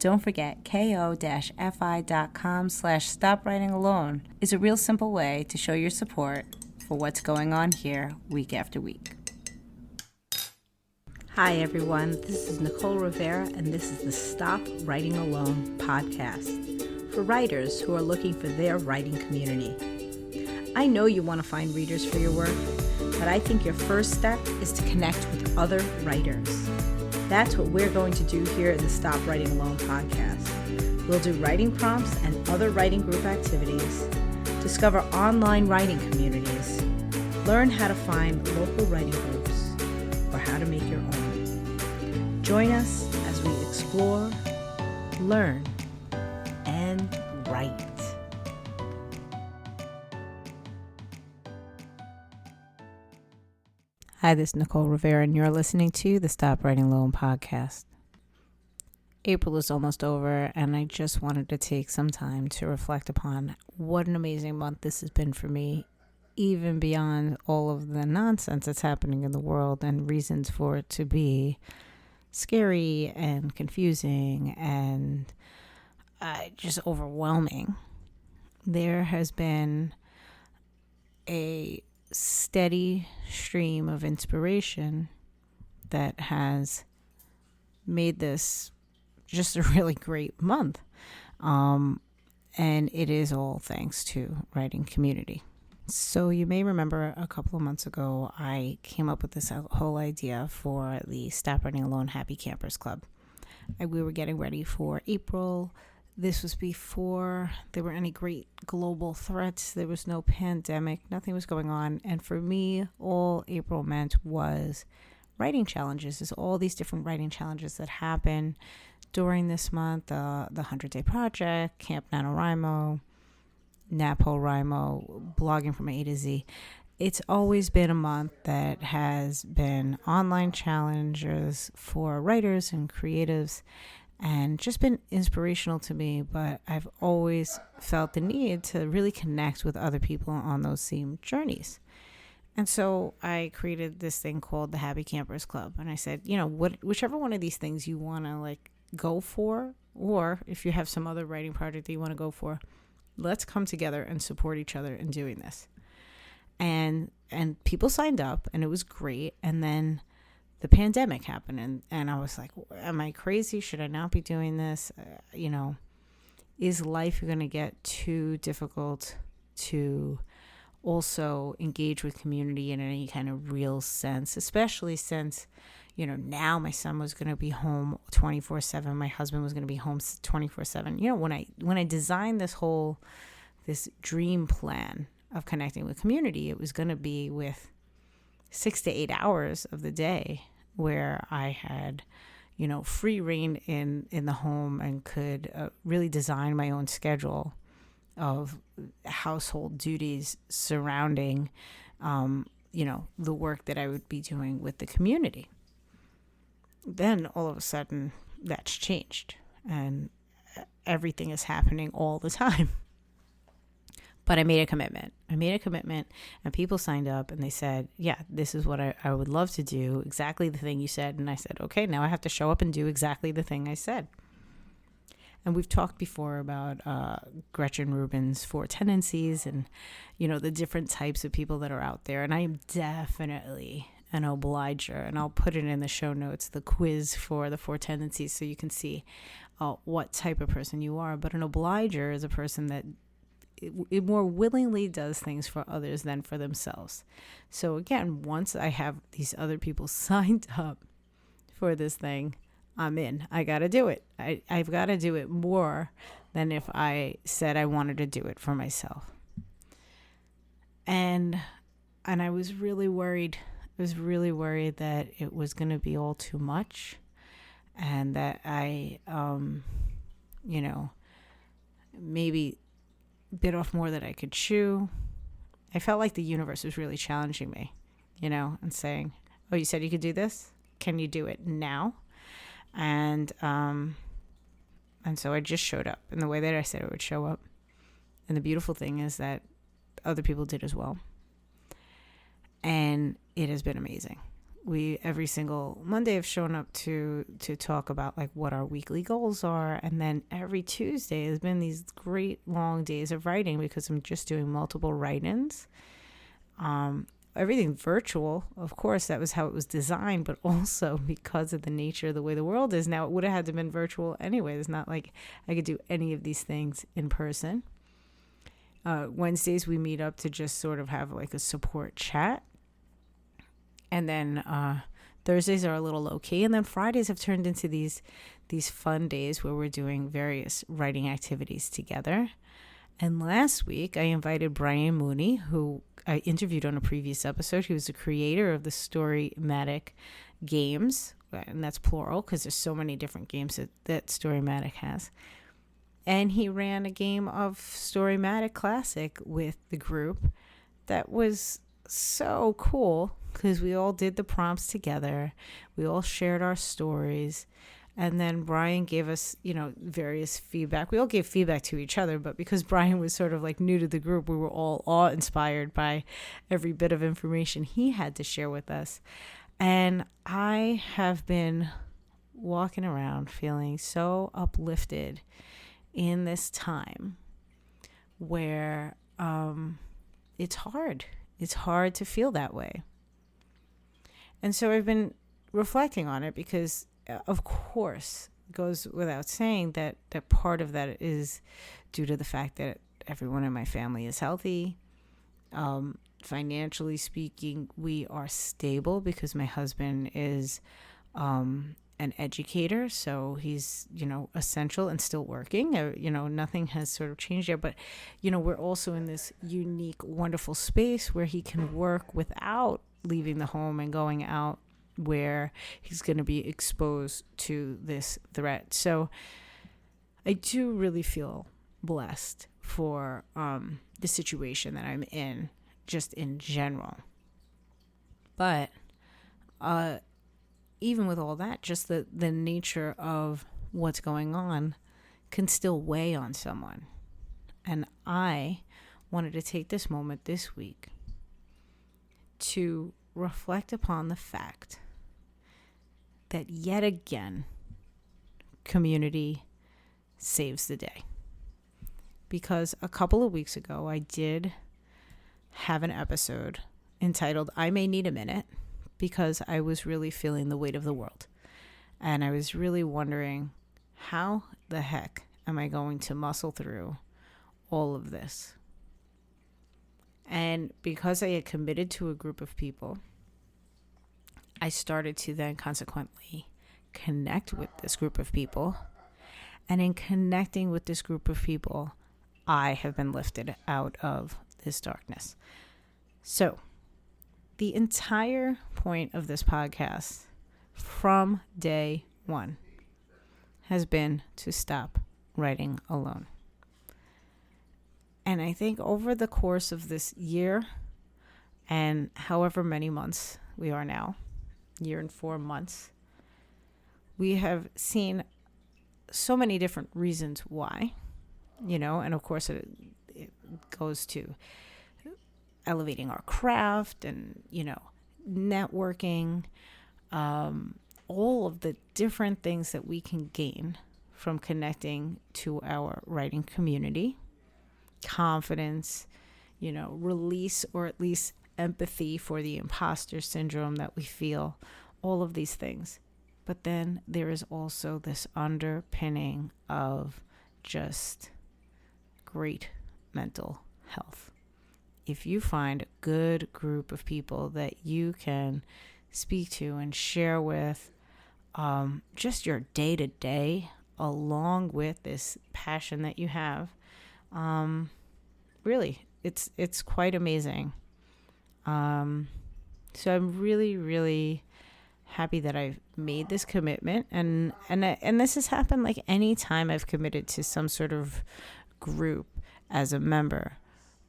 Don't forget, ko-fi.com/stopwritingalone is a real simple way to show your support for what's going on here week after week. Hi, everyone. This is Nicole Rivera, and this is the Stop Writing Alone podcast for writers who are looking for their writing community. I know you want to find readers for your work, but I think your first step is to connect with other writers. That's what we're going to do here at the Stop Writing Alone podcast. We'll do writing prompts and other writing group activities, discover online writing communities, learn how to find local writing groups, or how to make your own. Join us as we explore, learn, and write. Hi, this is Nicole Rivera, and you're listening to the Stop Writing Alone podcast. April is almost over, and I just wanted to take some time to reflect upon what an amazing month this has been for me, even beyond all of the nonsense that's happening in the world and reasons for it to be scary and confusing and just overwhelming. There has been a steady stream of inspiration that has made this just a really great month. And it is all thanks to writing community. So you may remember a couple of months ago, I came up with this whole idea for the Stop Writing Alone Happy Campers Club. We were getting ready for April. This was before there were any great global threats. There was no pandemic. Nothing was going on. And for me, all April meant was writing challenges. There's all these different writing challenges that happen during this month. The 100-Day Project, Camp NaNoWriMo, NaPoWriMo, blogging from A to Z. It's always been a month that has been online challenges for writers and creatives, and just been inspirational to me. But I've always felt the need to really connect with other people on those same journeys. And so I created this thing called the Happy Campers Club. And I said, whichever one of these things you want to go for, or if you have some other writing project that you want to go for, let's come together and support each other in doing this. And people signed up, and it was great. And then the pandemic happened, and I was like, am I crazy? Should I not be doing this? Is life going to get too difficult to also engage with community in any kind of real sense, especially since, now my son was going to be home 24/7. My husband was going to be home 24/7. When I designed this dream plan of connecting with community, it was going to be with 6 to 8 hours of the day where I had, free reign in the home and could really design my own schedule of household duties surrounding, the work that I would be doing with the community. Then all of a sudden that's changed, and everything is happening all the time. But I made a commitment, and people signed up, and they said, yeah, this is what I would love to do, exactly the thing you said. And I said, okay, now I have to show up and do exactly the thing I said. And we've talked before about Gretchen Rubin's 4 tendencies and, the different types of people that are out there. And I am definitely an obliger, and I'll put it in the show notes, the quiz for the 4 tendencies, so you can see what type of person you are. But an obliger is a person that it more willingly does things for others than for themselves. So again, once I have these other people signed up for this thing, I'm in. I got to do it. I've got to do it more than if I said I wanted to do it for myself. And I was really worried. I was really worried that it was going to be all too much, and that I, maybe bit off more than I could chew. I felt like the universe was really challenging me, and saying, oh, you said you could do this? Can you do it now? And so I just showed up in the way that I said I would show up. And the beautiful thing is that other people did as well. And it has been amazing. we every single Monday have shown up to talk about like what our weekly goals are, and then every Tuesday has been these great long days of writing because I'm just doing multiple write-ins. Everything virtual, of course, that was how it was designed, but also because of the nature of the way the world is now, it would have had to have been virtual anyway. It's not like I could do any of these things in person. Wednesdays we meet up to just sort of have like a support chat. And then Thursdays are a little low key. And then Fridays have turned into these fun days where we're doing various writing activities together. And last week I invited Brian Mooney, who I interviewed on a previous episode. He was the creator of the Storymatic games. And that's plural because there's so many different games that Storymatic has. And he ran a game of Storymatic Classic with the group that was so cool because we all did the prompts together. We all shared our stories. And then Brian gave us, various feedback. We all gave feedback to each other, but because Brian was sort of like new to the group, we were all awe-inspired by every bit of information he had to share with us. And I have been walking around feeling so uplifted in this time where it's hard. It's hard to feel that way. And so I've been reflecting on it because, of course, it goes without saying that part of that is due to the fact that everyone in my family is healthy. Financially speaking, we are stable because my husband is an educator, so he's, essential and still working. Nothing has sort of changed yet, but, we're also in this unique, wonderful space where he can work without leaving the home and going out where he's going to be exposed to this threat. So I do really feel blessed for the situation that I'm in, just in general. But even with all that, just the nature of what's going on can still weigh on someone. And I wanted to take this moment this week to reflect upon the fact that yet again, community saves the day. Because a couple of weeks ago, I did have an episode entitled I May Need a Minute, because I was really feeling the weight of the world. And I was really wondering, how the heck am I going to muscle through all of this? And because I had committed to a group of people, I started to then consequently connect with this group of people. And in connecting with this group of people, I have been lifted out of this darkness. So, the entire point of this podcast from day one has been to stop writing alone. And I think over the course of this year and however many months we are now, year and 4 months, we have seen so many different reasons why, and of course it goes to elevating our craft and, networking, all of the different things that we can gain from connecting to our writing community, confidence, release or at least empathy for the imposter syndrome that we feel, all of these things. But then there is also this underpinning of just great mental health. If you find a good group of people that you can speak to and share with just your day-to-day, along with this passion that you have, really, it's quite amazing. So I'm really, really happy that I've made this commitment, and this has happened like any time I've committed to some sort of group as a member.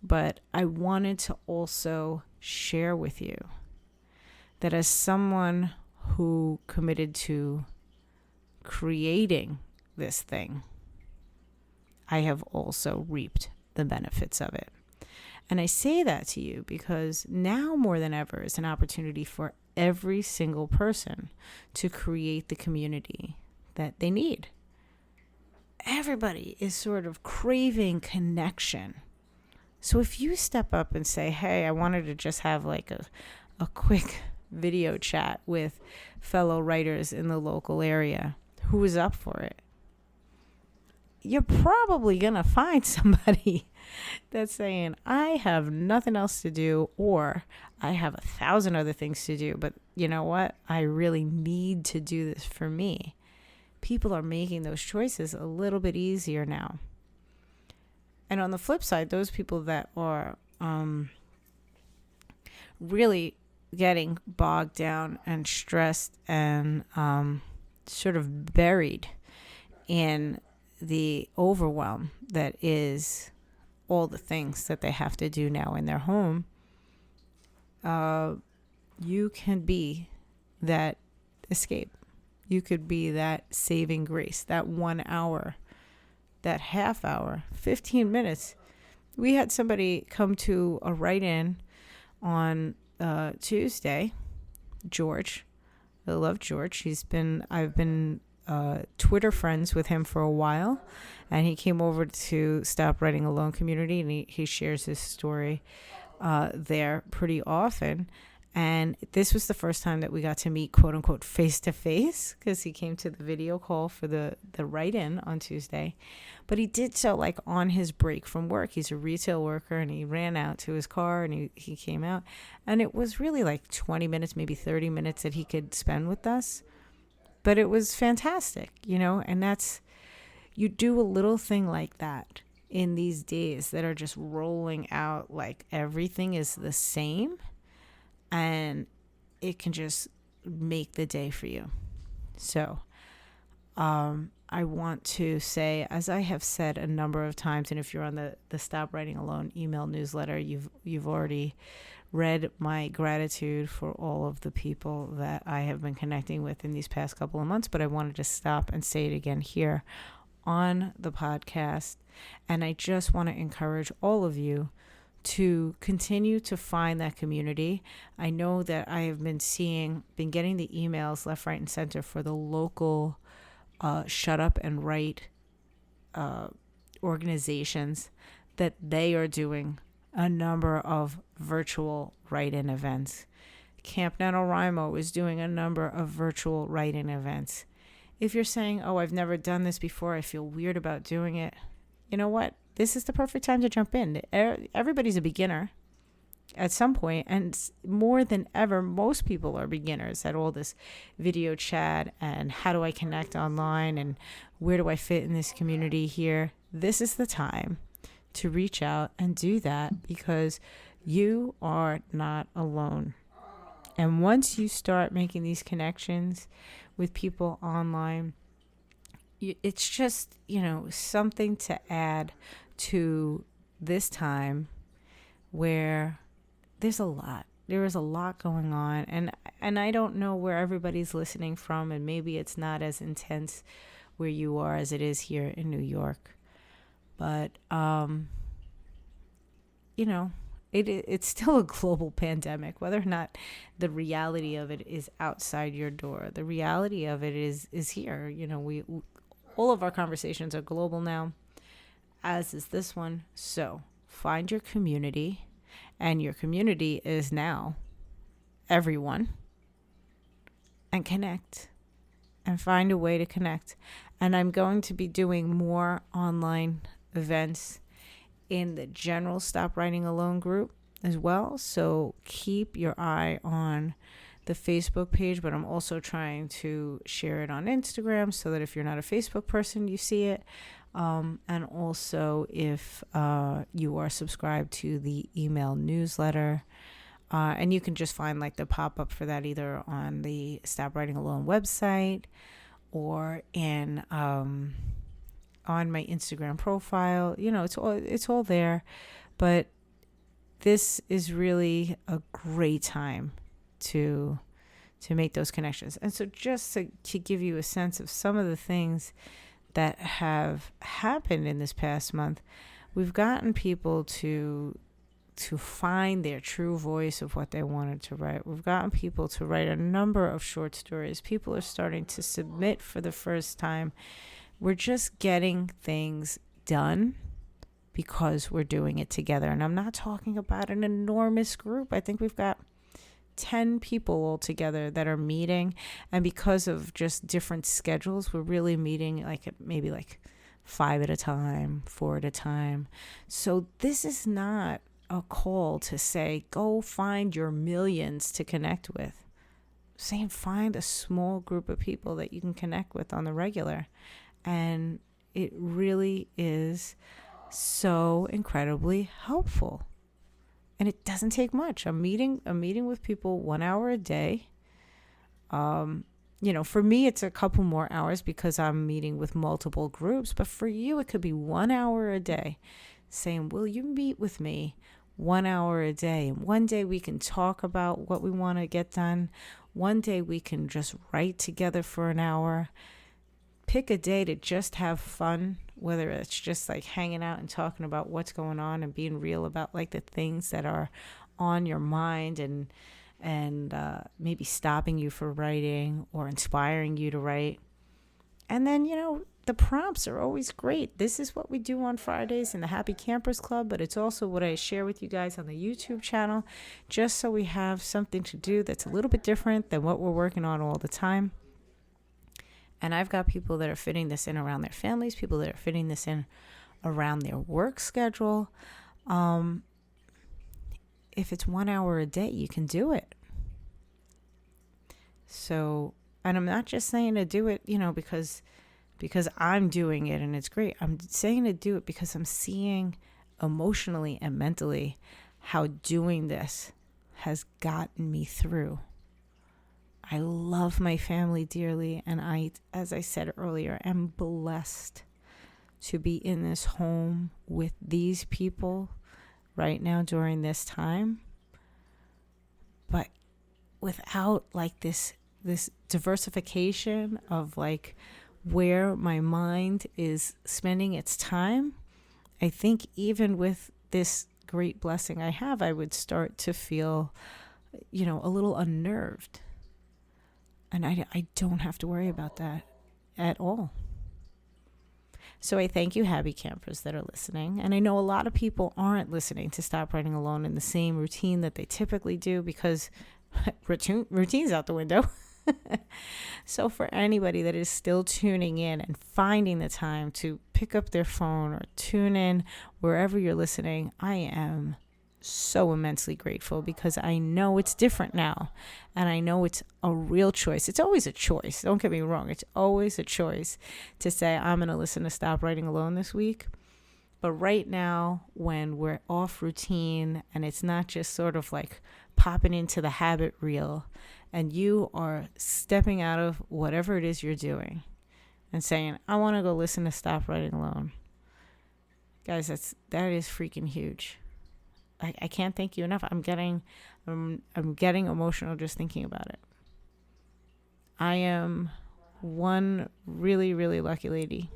But I wanted to also share with you that as someone who committed to creating this thing, I have also reaped the benefits of it. And I say that to you because now more than ever is an opportunity for every single person to create the community that they need. Everybody is sort of craving connection. So if you step up and say, hey, I wanted to just have like a quick video chat with fellow writers in the local area, who is up for it? You're probably going to find somebody that's saying, I have nothing else to do, or I have 1,000 other things to do, but you know what? I really need to do this for me. People are making those choices a little bit easier now. And on the flip side, those people that are really getting bogged down and stressed and sort of buried in the overwhelm that is all the things that they have to do now in their home, you can be that escape. You could be that saving grace, that 1 hour, that half hour, 15 minutes. We had somebody come to a write-in on Tuesday, George. I love George. I've been Twitter friends with him for a while, and he came over to Stop Writing Alone community, and he shares his story there pretty often. And this was the first time that we got to meet, quote unquote, face to face, because he came to the video call for the write-in on Tuesday. But he did so like on his break from work. He's a retail worker, and he ran out to his car and he came out. And it was really like 20 minutes, maybe 30 minutes that he could spend with us. But it was fantastic, and you do a little thing like that in these days that are just rolling out like everything is the same. And it can just make the day for you. So I want to say, as I have said a number of times, and if you're on the Stop Writing Alone email newsletter, you've already read my gratitude for all of the people that I have been connecting with in these past couple of months. But I wanted to stop and say it again here on the podcast. And I just want to encourage all of you to continue to find that community. I know that I have been getting the emails left, right, and center for the local Shut Up and Write organizations that they are doing a number of virtual write-in events. Camp NaNoWriMo is doing a number of virtual write-in events. If you're saying, oh, I've never done this before, I feel weird about doing it, you know what? This is the perfect time to jump in. Everybody's a beginner at some point, and more than ever, most people are beginners at all this video chat and how do I connect online and where do I fit in this community here. This is the time to reach out and do that, because you are not alone. And once you start making these connections with people online, it's just, something to add to this time where there is a lot going on, and I don't know where everybody's listening from, and maybe it's not as intense where you are as it is here in New York, but it's still a global pandemic, whether or not the reality of it is outside your door. The reality of it is here. We all of our conversations are global now, as is this one. So find your community, and your community is now everyone, and connect and find a way to connect. And I'm going to be doing more online events in the general Stop Writing Alone group as well. So keep your eye on the Facebook page, but I'm also trying to share it on Instagram so that if you're not a Facebook person, you see it. And also if you are subscribed to the email newsletter, and you can just find like the pop-up for that either on the Stop Writing Alone website or in on my Instagram profile. It's all there. But this is really a great time to make those connections. And so just to give you a sense of some of the things that have happened in this past month, we've gotten people to to find their true voice of what they wanted to write. We've gotten people to write a number of short stories. People are starting to submit for the first time. We're just getting things done because we're doing it together. And I'm not talking about an enormous group. I think we've got 10 people all together that are meeting. And because of just different schedules, we're really meeting maybe 5 at a time, 4 at a time. So this is not a call to say, go find your millions to connect with. I'm saying find a small group of people that you can connect with on the regular. And it really is so incredibly helpful. And it doesn't take much. I'm meeting with people 1 hour a day. For me, it's a couple more hours because I'm meeting with multiple groups. But for you, it could be 1 hour a day saying, will you meet with me 1 hour a day? And one day we can talk about what we want to get done. One day we can just write together for an hour. Pick a day to just have fun, whether it's just hanging out and talking about what's going on and being real about the things that are on your mind and maybe stopping you for writing or inspiring you to write. And then, the prompts are always great. This is what we do on Fridays in the Happy Campers Club, but it's also what I share with you guys on the YouTube channel, just so we have something to do that's a little bit different than what we're working on all the time. And I've got people that are fitting this in around their families, people that are fitting this in around their work schedule. If it's 1 hour a day, you can do it. So, and I'm not just saying to do it, because I'm doing it and it's great. I'm saying to do it because I'm seeing emotionally and mentally how doing this has gotten me through. I love my family dearly, and I, as I said earlier, am blessed to be in this home with these people right now during this time. But without this diversification of where my mind is spending its time, I think even with this great blessing I have, I would start to feel, a little unnerved. And I don't have to worry about that at all. So I thank you, Happy Campers, that are listening. And I know a lot of people aren't listening to Stop Writing Alone in the same routine that they typically do because routine's out the window. So for anybody that is still tuning in and finding the time to pick up their phone or tune in wherever you're listening, I am so immensely grateful because I know it's different now and I know it's a real choice. It's always a choice. Don't get me wrong. It's always a choice to say, I'm going to listen to Stop Writing Alone this week. But right now, when we're off routine and it's not just sort of popping into the habit reel and you are stepping out of whatever it is you're doing and saying, I want to go listen to Stop Writing Alone. Guys, that is freaking huge. I can't thank you enough. I'm getting emotional just thinking about it. I am one really, really lucky lady.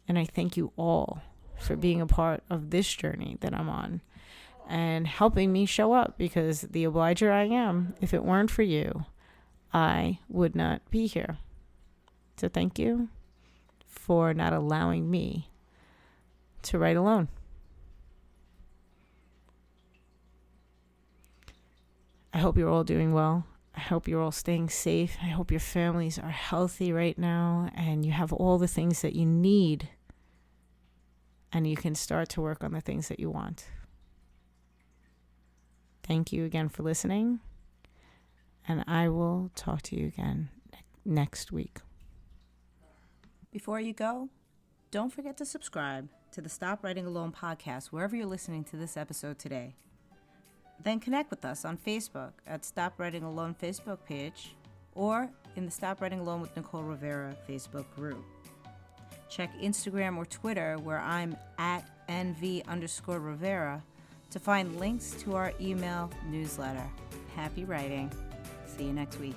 And I thank you all for being a part of this journey that I'm on and helping me show up, because the obliger I am, if it weren't for you, I would not be here. So thank you for not allowing me to write alone. I hope you're all doing well. I hope you're all staying safe. I hope your families are healthy right now and you have all the things that you need and you can start to work on the things that you want. Thank you again for listening, and I will talk to you again next week. Before you go, don't forget to subscribe to the Stop Writing Alone podcast wherever you're listening to this episode today. Then connect with us on Facebook at Stop Writing Alone Facebook page or in the Stop Writing Alone with Nicole Rivera Facebook group. Check Instagram or Twitter where I'm at NV_Rivera to find links to our email newsletter. Happy writing. See you next week.